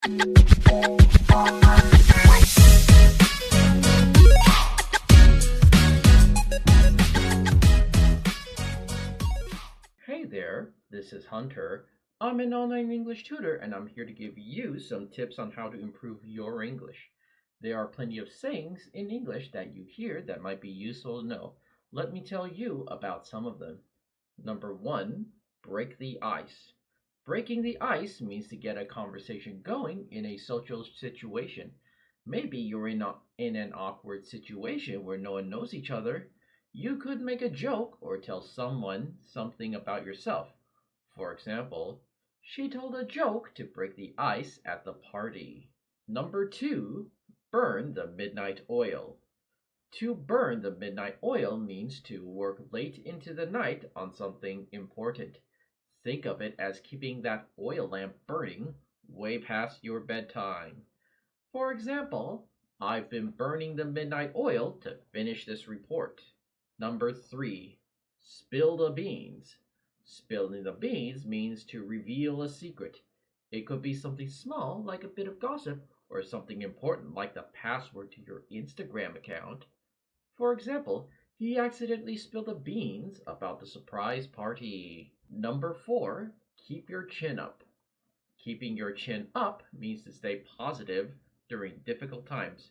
Hey there, this is Hunter. I'm an online English tutor and I'm here to give you some tips on how to improve your English. There are plenty of sayings in English that you hear that might be useful to know. Let me tell you about some of them. Number 1, break the ice. Breaking the ice means to get a conversation going in a social situation. Maybe you're in an awkward situation where no one knows each other. You could make a joke or tell someone something about yourself. For example, she told a joke to break the ice at the party. Number 2, burn the midnight oil. To burn the midnight oil means to work late into the night on something important. Think of it as keeping that oil lamp burning way past your bedtime. For example, I've been burning the midnight oil to finish this report. Number 3, spill the beans. Spilling the beans means to reveal a secret. It could be something small like a bit of gossip or something important like the password to your Instagram account. For example, he accidentally spilled the beans about the surprise party. Number 4, keep your chin up. Keeping your chin up means to stay positive during difficult times.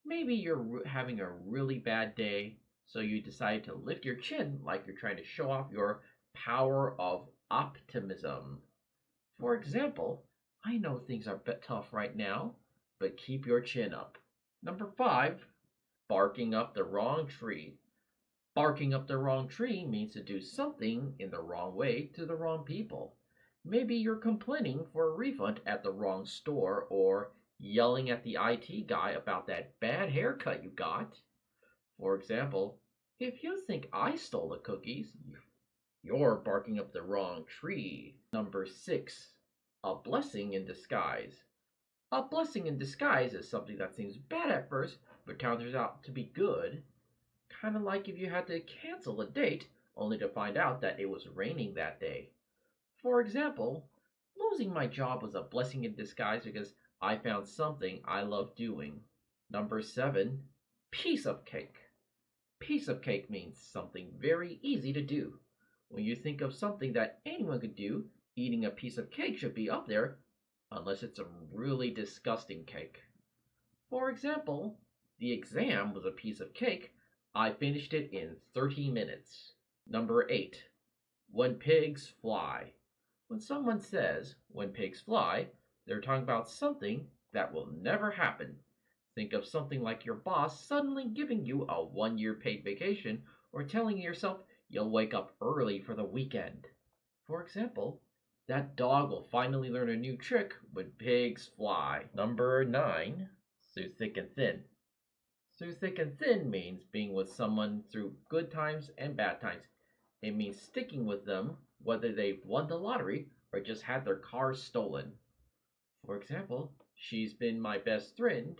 Maybe you're having a really bad day, so you decide to lift your chin like you're trying to show off your power of optimism. For example, I know things are a bit tough right now, but keep your chin up. Number 5, barking up the wrong tree. Barking up the wrong tree means to do something in the wrong way to the wrong people. Maybe you're complaining for a refund at the wrong store or yelling at the IT guy about that bad haircut you got. For example, if you think I stole the cookies, you're barking up the wrong tree. Number 6, a blessing in disguise. A blessing in disguise is something that seems bad at first, but turns out to be good. Kind of like if you had to cancel a date only to find out that it was raining that day. For example, losing my job was a blessing in disguise because I found something I love doing. Number 7, piece of cake. Piece of cake means something very easy to do. When you think of something that anyone could do, eating a piece of cake should be up there, unless it's a really disgusting cake. For example, the exam was a piece of cake. I finished it in 30 minutes. Number 8, when pigs fly. When someone says, when pigs fly, they're talking about something that will never happen. Think of something like your boss suddenly giving you a 1-year paid vacation or telling yourself you'll wake up early for the weekend. For example, that dog will finally learn a new trick when pigs fly. Number 9, through thick and thin. Through thick and thin means being with someone through good times and bad times. It means sticking with them whether they've won the lottery or just had their car stolen. For example, she's been my best friend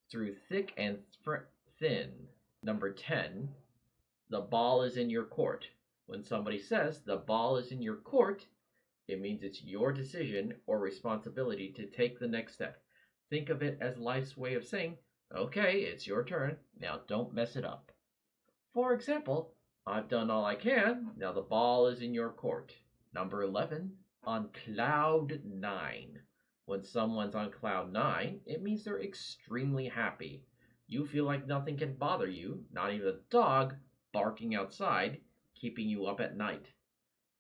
through thick and thin. Number 10, the ball is in your court. When somebody says the ball is in your court, it means it's your decision or responsibility to take the next step. Think of it as life's way of saying, okay, it's your turn, now don't mess it up. For example, I've done all I can, now the ball is in your court. Number 11, on cloud 9. When someone's on cloud 9, it means they're extremely happy. You feel like nothing can bother you, not even a dog barking outside, keeping you up at night.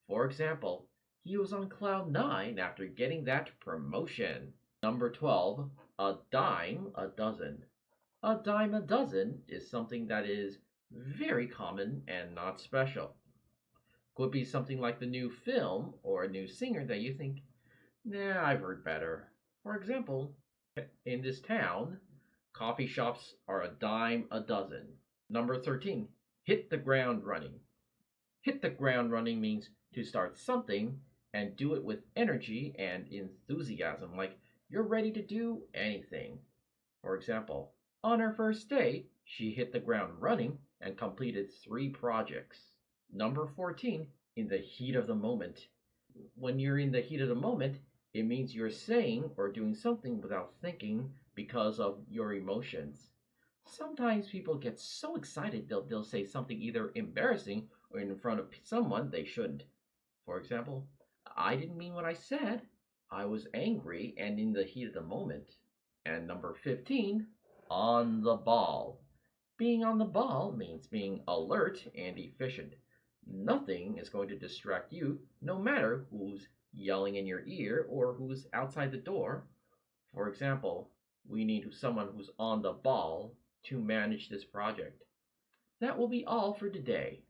For example, he was on cloud 9 after getting that promotion. Number 12, a dime a dozen. A dime a dozen is something that is very common and not special. Could be something like the new film or a new singer that you think, nah, I've heard better. For example, in this town, coffee shops are a dime a dozen. Number 13, hit the ground running. Hit the ground running means to start something and do it with energy and enthusiasm, like you're ready to do anything. For example, on her first day, she hit the ground running and completed 3 projects. Number 14, in the heat of the moment. When you're in the heat of the moment, It means you're saying or doing something without thinking because of your emotions. Sometimes people get so excited they'll say something either embarrassing or in front of someone they shouldn't. For example, I didn't mean what I said. I was angry and in the heat of the moment. And number 15, on the ball. Being on the ball means being alert and efficient. Nothing is going to distract you, no matter who's yelling in your ear or who's outside the door. For example, we need someone who's on the ball to manage this project. That will be all for today.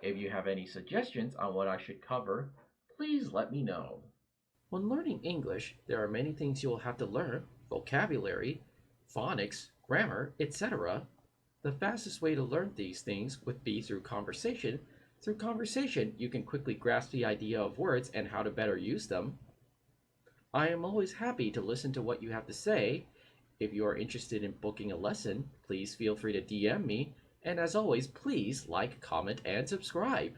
If you have any suggestions on what I should cover, please let me know. When learning English, there are many things you will have to learn: vocabulary, phonics, grammar, etc. The fastest way to learn these things would be through conversation. Through conversation, you can quickly grasp the idea of words and how to better use them. I am always happy to listen to what you have to say. If you are interested in booking a lesson, please feel free to DM me. And as always, please like, comment, and subscribe.